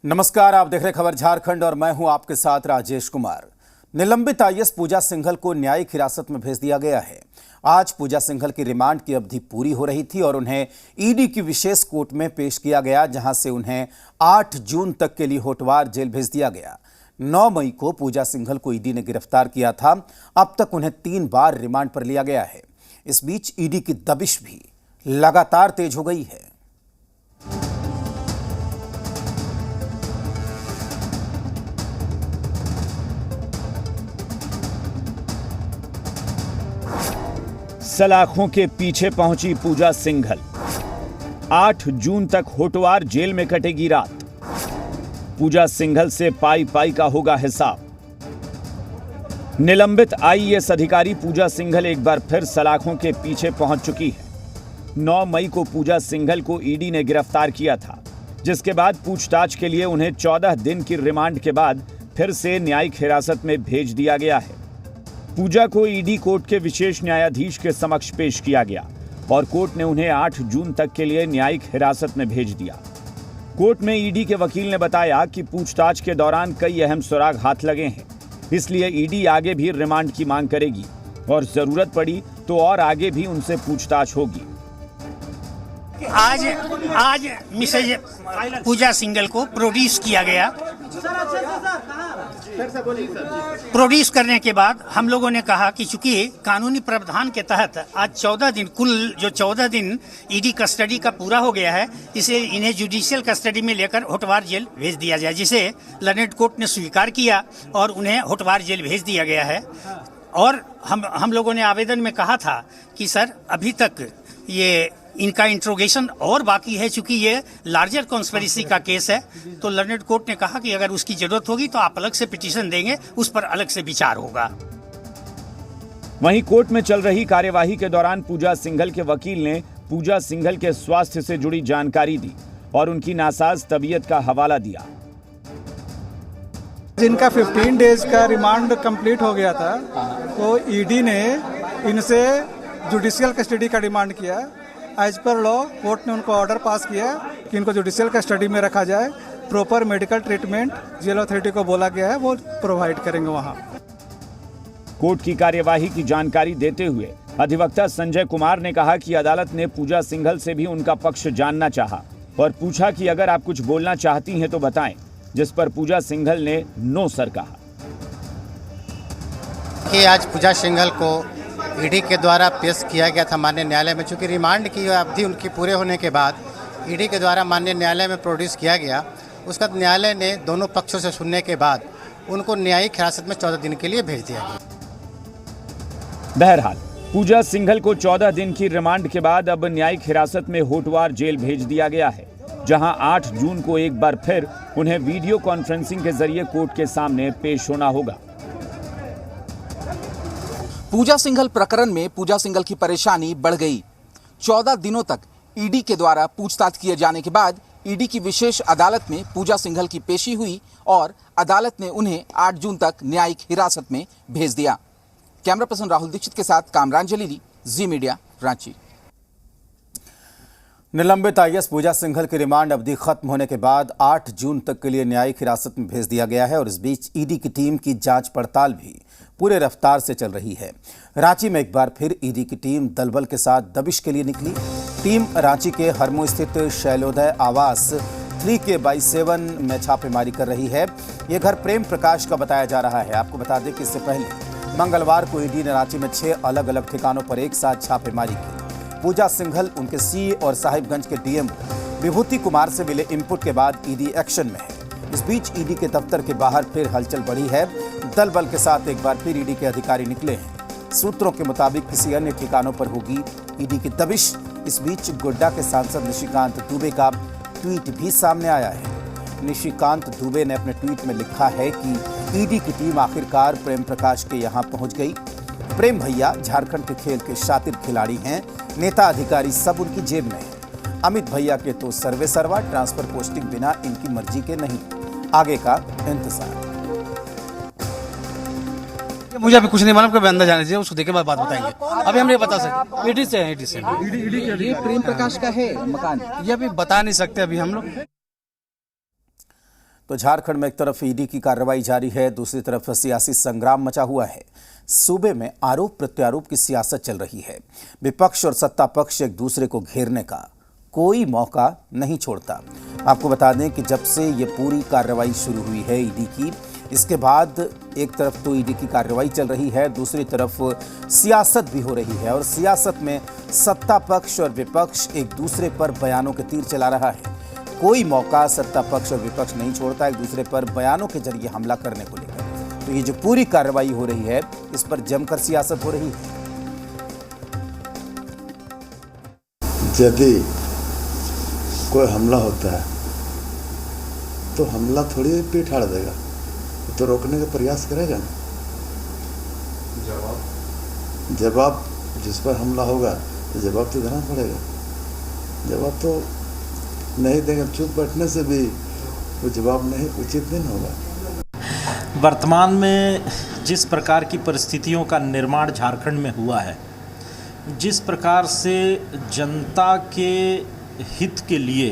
नमस्कार, आप देख रहे खबर झारखंड और मैं हूं आपके साथ राजेश कुमार। निलंबित आईएएस पूजा सिंघल को न्यायिक हिरासत में भेज दिया गया है। आज पूजा सिंघल की रिमांड की अवधि पूरी हो रही थी और उन्हें ईडी की विशेष कोर्ट में पेश किया गया, जहां से उन्हें 8 जून तक के लिए होटवार जेल भेज दिया गया। 9 मई को पूजा सिंघल को ईडी ने गिरफ्तार किया था। अब तक उन्हें 3 बार रिमांड पर लिया गया है। इस बीच ईडी की दबिश भी लगातार तेज हो गई है। सलाखों के पीछे पहुंची पूजा सिंघल। 8 जून तक होटवार जेल में कटेगी रात। पूजा सिंघल से पाई पाई का होगा हिसाब। निलंबित आईएएस अधिकारी पूजा सिंघल एक बार फिर सलाखों के पीछे पहुंच चुकी है। 9 मई को पूजा सिंघल को ईडी ने गिरफ्तार किया था, जिसके बाद पूछताछ के लिए उन्हें 14 दिन की रिमांड के बाद फिर से न्यायिक हिरासत में भेज दिया गया है। पूजा को ईडी कोर्ट के विशेष न्यायाधीश के समक्ष पेश किया गया और कोर्ट ने उन्हें 8 जून तक के लिए न्यायिक हिरासत में भेज दिया। कोर्ट में ईडी के वकील ने बताया कि पूछताछ के दौरान कई अहम सुराग हाथ लगे हैं, इसलिए ईडी आगे भी रिमांड की मांग करेगी और जरूरत पड़ी तो और आगे भी उनसे पूछताछ होगी। आज मिसेज पूजा सिंघल को प्रोड्यूस किया गया। प्रोड्यूस करने के बाद हम लोगों ने कहा कि चूंकि कानूनी प्रावधान के तहत आज 14 दिन, कुल जो 14 दिन ईडी कस्टडी का पूरा हो गया है, इसे इन्हें जुडिशियल कस्टडी में लेकर होटवार जेल भेज दिया जाए, जिसे लर्नेड कोर्ट ने स्वीकार किया और उन्हें होटवार जेल भेज दिया गया है। और हम लोगों ने आवेदन में कहा था कि सर अभी तक ये इनका इंट्रोगेशन और बाकी है, चूंकि ये लार्जर कॉन्स्पिरेसी का केस है, तो लर्नेड कोर्ट ने कहा कि अगर उसकी जरूरत होगी तो आप अलग से पिटीशन देंगे, उस पर अलग से विचार होगा। वहीं कोर्ट में चल रही कार्यवाही के दौरान पूजा सिंघल के वकील ने पूजा सिंघल के स्वास्थ्य से जुड़ी जानकारी दी और उनकी नासाज तबीयत का हवाला दिया। जिनका 15 डेज का रिमांड कंप्लीट हो गया था, तो ईडी ने इनसे जुडिशियल कस्टडी का डिमांड किया। एज पर लॉ कोर्ट ने उनको ऑर्डर पास किया कि इनको जुडिशियल कस्टडी में रखा जाए। Proper medical treatment jail authority को बोला गया है, वो प्रोवाइड करेंगे वहां। कोर्ट की कार्यवाही की जानकारी देते हुए अधिवक्ता संजय कुमार ने कहा कि अदालत ने पूजा सिंघल से भी उनका पक्ष जानना चाहा और पूछा कि अगर आप कुछ बोलना चाहती हैं तो बताएं, जिस पर पूजा सिंघल ने नो सर कहा। कि आज पूजा सिंघल को ईडी के द्वारा पेश किया गया था माननीय न्यायालय में, चूँकि रिमांड की अवधि उनकी पूरे होने के बाद ईडी के द्वारा माननीय न्यायालय में प्रोड्यूस किया गया। उसका न्यायालय ने दोनों पक्षों से सुनने के बाद उनको न्यायिक हिरासत में 14 दिन के लिए भेज दिया गया। बहरहाल पूजा सिंघल को 14 दिन की रिमांड के बाद अब न्यायिक हिरासत में होटवार जेल भेज दिया गया है, जहां 8 जून को एक बार फिर उन्हें वीडियो कॉन्फ्रेंसिंग के जरिए कोर्ट के सामने पेश होना होगा। पूजा सिंघल प्रकरण में पूजा सिंघल की परेशानी बढ़ गई। 14 दिनों तक ईडी के द्वारा पूछताछ किए जाने के बाद ईडी की विशेष अदालत में पूजा सिंघल की पेशी हुई और अदालत ने उन्हें 8 जून तक न्यायिक हिरासत में भेज दिया। कैमरा पर्सन राहुल दीक्षित के साथ कामरान जलीली, जी मीडिया, रांची। निलंबित आईएएस पूजा सिंघल की रिमांड अवधि खत्म होने के बाद 8 जून तक के लिए न्यायिक हिरासत में भेज दिया गया है और इस बीच ईडी की टीम की जांच पड़ताल भी पूरे रफ्तार से चल रही है। रांची में एक बार फिर ईडी की टीम दलबल के साथ दबिश के लिए निकली। टीम रांची के हरमू स्थित शैलोदय आवास 3K/7 में छापेमारी कर रही है। यह घर प्रेम प्रकाश का बताया जा रहा है। आपको बता दें कि इससे पहले मंगलवार को ईडी ने रांची में 6 अलग अलग ठिकानों पर एक साथ छापेमारी की। पूजा सिंघल, उनके सी और साहिबगंज के डीएमओ विभूति कुमार से मिले इनपुट के बाद ईडी एक्शन में है। इस बीच ईडी के दफ्तर के बाहर फिर हलचल बढ़ी है। दल बल के साथ एक बार फिर ईडी के अधिकारी निकले हैं। सूत्रों के मुताबिक किसी अन्य ठिकानों पर होगी ईडी की दबिश। इस बीच गोड्डा के सांसद निशिकांत दुबे का ट्वीट भी सामने आया है। निशिकांत दुबे ने अपने ट्वीट में लिखा है कि ईडी की टीम आखिरकार प्रेम प्रकाश के यहाँ पहुंच गई। प्रेम भैया झारखंड के खेल के शातिर खिलाड़ी हैं। नेता अधिकारी सब उनकी जेब में है। अमित भैया के तो सर्वे सर्वा, ट्रांसफर पोस्टिंग बिना इनकी मर्जी के नहीं। आगे का इंतजार। मुझे अभी कुछ नहीं मालूम, कभी अंदर जाने चाहिए, उसको देख के बाद बात बताएंगे। अभी हम नहीं बता सकते। ईडी से ये प्रेम प्रकाश का है मकान, ये अभी बता नहीं सकते अभी हम लोग। तो झारखंड में एक तरफ ईडी की कार्रवाई जारी है, दूसरी तरफ सियासी संग्राम मचा हुआ है। सूबे में आरोप प्रत्यारोप की सियासत चल रही है। विपक्ष और सत्ता पक्ष एक दूसरे को घेरने का कोई मौका नहीं छोड़ता। आपको बता दें कि जब से ये पूरी कार्रवाई शुरू हुई है ईडी की, इसके बाद एक तरफ तो ईडी की कार्रवाई चल रही है, दूसरी तरफ सियासत भी हो रही है और सियासत में सत्ता पक्ष और विपक्ष एक दूसरे पर बयानों के तीर चला रहा है। कोई मौका सत्ता पक्ष और विपक्ष नहीं छोड़ता एक दूसरे पर बयानों के जरिए हमला करने को लेकर। तो ये जो पूरी कार्रवाई हो रही है, इस पर जमकर सियासत हो रही है। यदि कोई हमला होता है तो हमला थोड़ी पीठ हाड़ देगा, तो रोकने का प्रयास करेगा ना। जवाब जिस पर हमला होगा तो जवाब तो देना पड़ेगा। जवाब तो नहीं देंगे, चुप बैठने से भी वो जवाब नहीं उचित नहीं होगा। वर्तमान में जिस प्रकार की परिस्थितियों का निर्माण झारखंड में हुआ है, जिस प्रकार से जनता के हित के लिए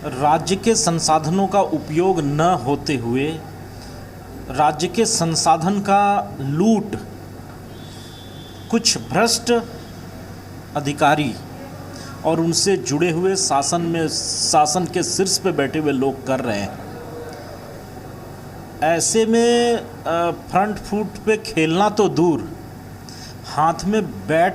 राज्य के संसाधनों का उपयोग न होते हुए राज्य के संसाधन का लूट कुछ भ्रष्ट अधिकारी और उनसे जुड़े हुए शासन के शीर्ष पे बैठे हुए लोग कर रहे हैं, ऐसे में फ्रंट फुट पे खेलना तो दूर, हाथ में बैट